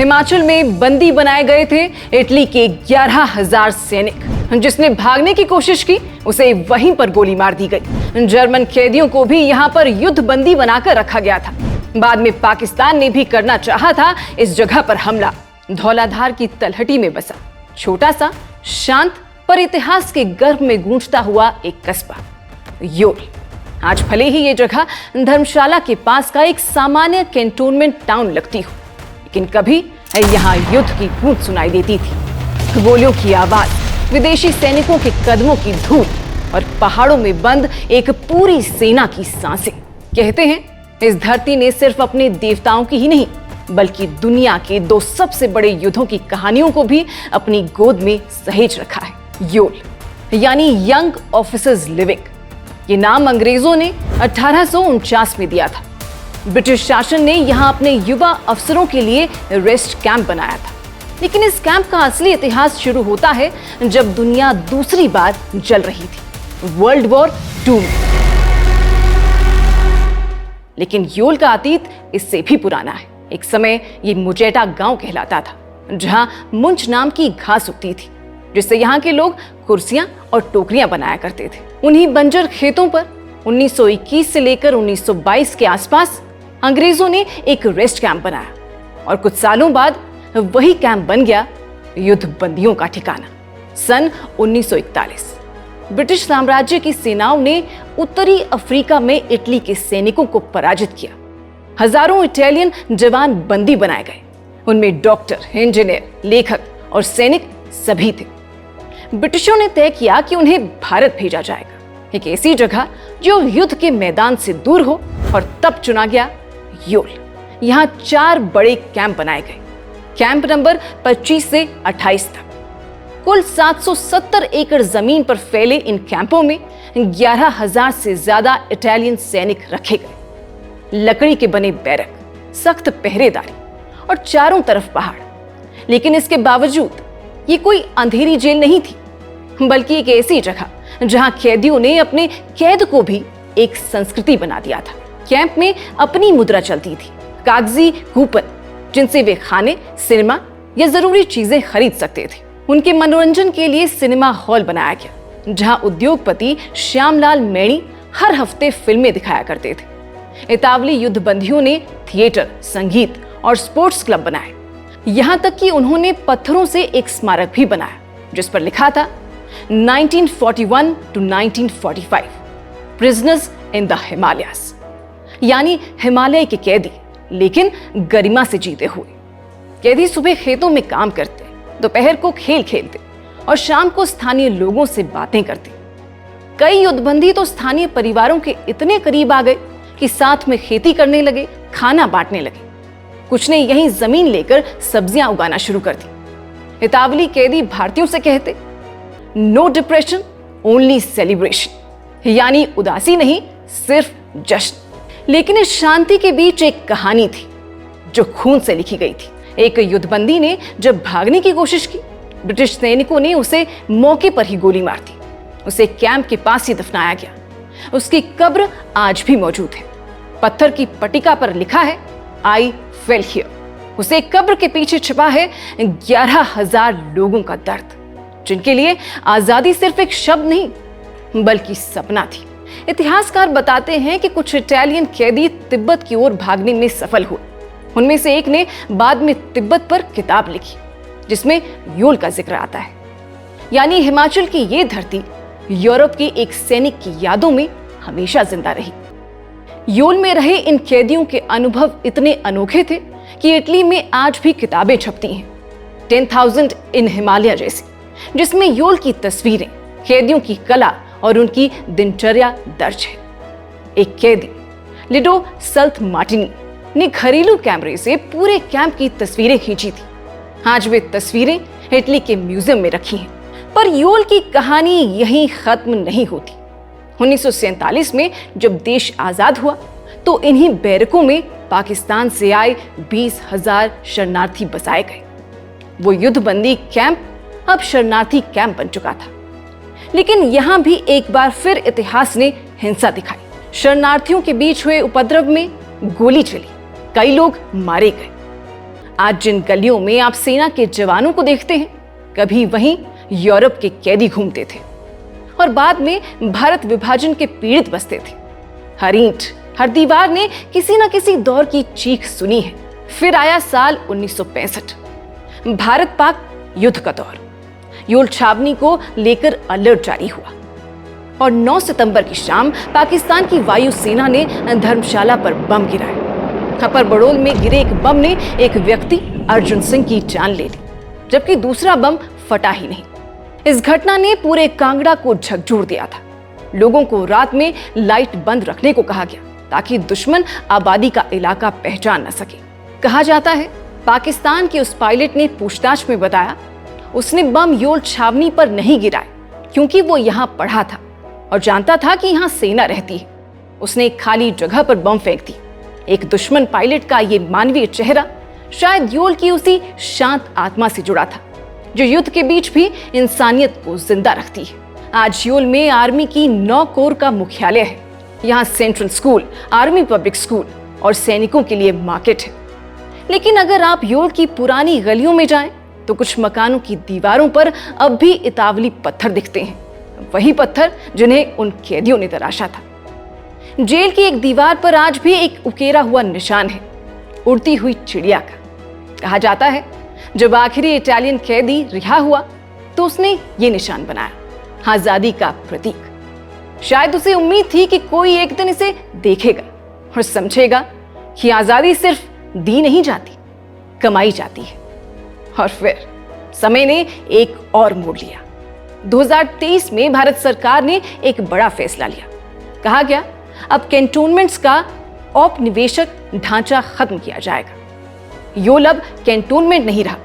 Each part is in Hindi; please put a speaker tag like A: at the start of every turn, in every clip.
A: हिमाचल में बंदी बनाए गए थे इटली के 11,000 सैनिक। जिसने भागने की कोशिश की उसे वहीं पर गोली मार दी गई। जर्मन कैदियों को भी यहां पर युद्ध बंदी बनाकर रखा गया था। बाद में पाकिस्तान ने भी करना चाहा था इस जगह पर हमला। धौलाधार की तलहटी में बसा छोटा सा शांत पर इतिहास के गर्भ में गूंजता हुआ एक कस्बा योल। आज भले ही ये जगह धर्मशाला के पास का एक सामान्य कैंटोनमेंट टाउन लगती हो, लेकिन कभी यहाँ युद्ध की गूंज सुनाई देती थी। गोलियों की आवाज, विदेशी सैनिकों के कदमों की धूप और पहाड़ों में बंद एक पूरी सेना की सांसें। कहते हैं इस धरती ने सिर्फ अपने देवताओं की ही नहीं बल्कि दुनिया के 2 सबसे बड़े युद्धों की कहानियों को भी अपनी गोद में सहेज रखा है। योल यानी यंग ऑफिसर्स लिविंग। ये नाम अंग्रेजों ने 1849 में दिया था। ब्रिटिश शासन ने यहाँ अपने युवा अफसरों के लिए रेस्ट कैंप बनाया था। लेकिन इस कैंप का असली इतिहास शुरू होता है जब दुनिया दूसरी बार जल रही थी, वर्ल्ड वॉर 2 में। लेकिन योल का अतीत इससे भी पुराना है। एक समय ये मुजेटा गांव कहलाता था, जहां मुंच नाम की घास उगती थी, जिससे यहाँ के लोग कुर्सियां और टोकरियां बनाया करते थे। उन्हीं बंजर खेतों पर 1921 से लेकर 1922 के आसपास अंग्रेजों ने एक रेस्ट कैंप बनाया और कुछ सालों बाद वही कैंप बन गया युद्ध बंदियों का ठिकाना। सन 1941 ब्रिटिश साम्राज्य की सेनाओं ने उत्तरी अफ्रीका में इटली के सैनिकों को पराजित किया। हजारों इटालियन जवान बंदी बनाए गए। उनमें डॉक्टर, इंजीनियर, लेखक और सैनिक सभी थे। ब्रिटिशों ने तय किया कि उन्हें भारत भेजा जाएगा, एक ऐसी जगह जो युद्ध के मैदान से दूर हो, और तब चुना गया योल। यहाँ 4 बड़े कैंप बनाए गए। कैंप नंबर 25 से 28 तक। कुल 770 एकड़ जमीन पर फैले इन कैंपों में 11,000 से ज्यादा इटालियन सैनिक रखे गए। लकड़ी के बने बैरक, सख्त पहरेदारी और चारों तरफ पहाड़। लेकिन इसके बावजूद ये कोई अंधेरी जेल नहीं थी, बल्कि एक ऐसी जगह जहां कैदियों ने अपने कैद को भी एक संस्कृति बना दिया था। कैंप में अपनी मुद्रा चलती थी, कागजी कूपन जिनसे वे खाने, सिनेमा या जरूरी चीजें खरीद सकते थे। उनके मनोरंजन के लिए सिनेमा हॉल बनाया गया, जहां उद्योगपति श्यामलाल मैणी हर हफ्ते फिल्में दिखाया करते थे। इतावली युद्धबंदियों ने थिएटर, संगीत और स्पोर्ट्स क्लब बनाए। यहां तक कि उन्होंने पत्थरों से एक स्मारक भी बनाया जिस पर लिखा था 1941 to 1945 prisoners in the Himalayas, यानी हिमालय के कैदी लेकिन गरिमा से जीते हुए। कैदी सुबह खेतों में काम करते, दोपहर को खेल खेलते और शाम को स्थानीय लोगों से बातें करते। कई युद्धबंदी तो स्थानीय परिवारों के इतने करीब आ गए कि साथ में खेती करने लगे, खाना बांटने लगे। कुछ ने यहीं जमीन लेकर सब्जियां उगाना शुरू कर दी। इतावली कैदी भारतीयों से कहते, नो डिप्रेशन ओनली सेलिब्रेशन, यानी उदासी नहीं सिर्फ जश्न। लेकिन इस शांति के बीच एक कहानी थी जो खून से लिखी गई थी। एक युद्धबंदी ने जब भागने की कोशिश की, ब्रिटिश सैनिकों ने उसे मौके पर ही गोली मार दी। उसे कैंप के पास ही दफनाया गया। उसकी कब्र आज भी मौजूद है। पत्थर की पट्टिका पर लिखा है आई फेल हियर। उसे कब्र के पीछे छिपा है 11,000 लोगों का दर्द, जिनके लिए आजादी सिर्फ एक शब्द नहीं बल्कि सपना थी। इतिहासकार बताते हैं कि कुछ इटालियन कैदी तिब्बत की ओर भागने में सफल हुए। उनमें से एक ने बाद में तिब्बत पर किताब लिखी जिसमें योल का जिक्र आता है। यानी हिमाचल की ये धरती यूरोप के एक सैनिक की यादों में हमेशा जिंदा रही। योल में रहे इन कैदियों के अनुभव इतने अनोखे थे कि इटली में आज भी किताबें छपती हैं, 10,000 इन हिमालय जैसी, जिसमें योल की तस्वीरें, कैदियों की कला और उनकी दिनचर्या दर्ज है। एक कैदी लिडो सल्थ मार्टिनी ने घरेलू कैमरे से पूरे कैंप की तस्वीरें खींची थी। आज वे तस्वीरें इटली के म्यूजियम में रखी हैं। पर योल की कहानी यहीं खत्म नहीं होती। 1947 में जब देश आजाद हुआ तो इन्हीं बैरकों में पाकिस्तान से आए 20,000 शरणार्थी बसाए गए। वो युद्धबंदी कैंप अब शरणार्थी कैंप बन चुका था। लेकिन यहां भी एक बार फिर इतिहास ने हिंसा दिखाई। शरणार्थियों के बीच हुए उपद्रव में गोली चली, कई लोग मारे गए। आज जिन गलियों में आप सेना के जवानों को देखते हैं, कभी वहीं यूरोप के कैदी घूमते थे और बाद में भारत विभाजन के पीड़ित बसते थे। हर ईंट, हर दीवार ने किसी न किसी दौर की चीख सुनी है। फिर आया साल 1965, भारत पाक युद्ध का दौर। योल छावनी को लेकर अलर्ट जारी हुआ और 9 सितंबर की शाम पाकिस्तान की वायुसेना ने धर्मशाला पर बम गिराए। खपर बड़ोल में गिरे एक बम ने एक व्यक्ति अर्जुन सिंह की जान ले ली, जबकि दूसरा बम फटा ही नहीं। इस घटना ने पूरे कांगड़ा को झकझोर दिया था। लोगों को रात में लाइट बंद रखने को कहा गया ताकि दुश्मन आबादी का इलाका पहचान न सके। कहा जाता है पाकिस्तान के उस पायलट ने पूछताछ में बताया उसने बम योल छावनी पर नहीं गिराए क्योंकि वो यहाँ पढ़ा था और जानता था कि यहाँ सेना रहती है। उसने एक खाली जगह पर बम फेंक दी। एक दुश्मन पायलट का ये मानवीय चेहरा शायद योल की उसी शांत आत्मा से जुड़ा था जो युद्ध के बीच भी इंसानियत को जिंदा रखती है। आज योल में आर्मी की 9 कोर का मुख्यालय है। यहाँ central school, army public school और सैनिकों के लिए मार्केट है। लेकिन अगर आप योल की पुरानी गलियों में जाएं, तो कुछ मकानों की दीवारों पर अब भी इतावली पत्थर दिखते हैं, वही पत्थर जिन्हें उन कैदियों ने तराशा था। जेल की एक दीवार पर आज भी एक उकेरा हुआ निशान है, उड़ती हुई चिड़िया का। कहा जाता है जब आखिरी इटालियन कैदी रिहा हुआ तो उसने ये निशान बनाया, आजादी का प्रतीक। शायद उसे उम्मीद थी कि कोई एक दिन इसे देखेगा और समझेगा कि आजादी सिर्फ दी नहीं जाती, कमाई जाती है। और फिर समय ने एक और मोड़ लिया। 2023 में भारत सरकार ने एक बड़ा फैसला लिया। कहा गया अब कैंटोनमेंट्स का औपनिवेशिक ढांचा खत्म किया जाएगा। योल अब कैंटोनमेंट नहीं रहा,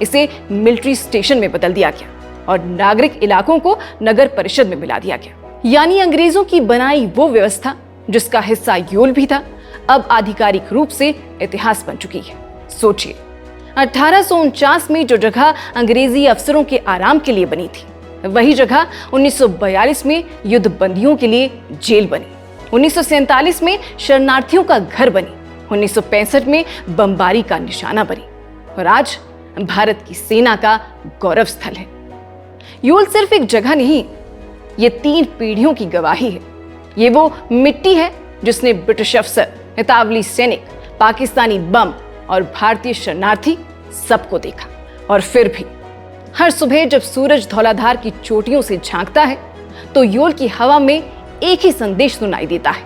A: इसे मिलिट्री स्टेशन में बदल दिया गया और नागरिक इलाकों को नगर परिषद में मिला दिया गया। यानी अंग्रेजों की बनाई वो व्यवस्था जिसका हिस्सा योल भी था, अब आधिकारिक रूप से इतिहास बन चुकी है। सोचिए 1849 में जो जगह अंग्रेजी अफसरों के आराम के लिए बनी थी, वही जगह 1942 में युद्ध बंदियों के लिए जेल बनी, 1947 में शरणार्थियों का घर बनी, 1965 में बमबारी का निशाना बनी और आज भारत की सेना का गौरव स्थल है। योल सिर्फ एक जगह नहीं, ये 3 पीढ़ियों की गवाही है। ये वो मिट्टी है जिसने ब्रिटिश अफसर, इतावली सैनिक, पाकिस्तानी बम और भारतीय शरणार्थी सबको देखा। और फिर भी हर सुबह जब सूरज धौलाधार की चोटियों से झांकता है तो योल की हवा में एक ही संदेश सुनाई देता है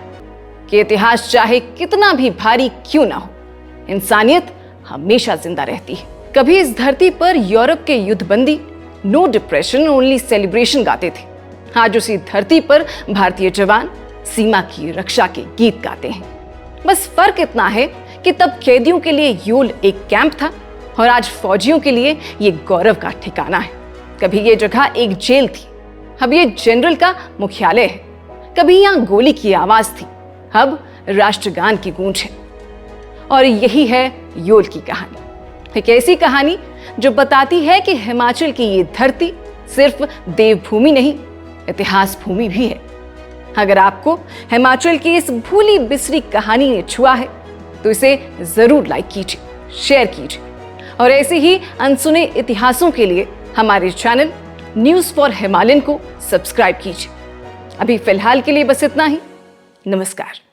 A: कि इतिहास चाहे कितना भी भारी क्यों ना हो, इंसानियत हमेशा जिंदा रहती है। कभी इस धरती पर यूरोप के युद्धबंदी नो डिप्रेशन ओनली सेलिब्रेशन गाते थे। आज उसी धरती पर भारतीय जवान सीमा की रक्षा के गीत गाते हैं। बस फर्क इतना है कि तब कैदियों के लिए योल एक कैंप था और आज फौजियों के लिए ये गौरव का ठिकाना है। कभी ये जगह एक जेल थी, अब ये जनरल का मुख्यालय है। कभी यहाँ गोली की आवाज थी, अब राष्ट्रगान की गूंज है। और यही है योल की कहानी, एक ऐसी कहानी जो बताती है कि हिमाचल की ये धरती सिर्फ देवभूमि नहीं, इतिहास भूमि भी है। अगर आपको हिमाचल की इस भूली बिसरी कहानी ने छुआ है तो इसे जरूर लाइक कीजिए, शेयर कीजिए और ऐसे ही अनसुने इतिहासों के लिए हमारे चैनल न्यूज़ फॉर हिमालयन को सब्सक्राइब कीजिए। अभी फिलहाल के लिए बस इतना ही। नमस्कार।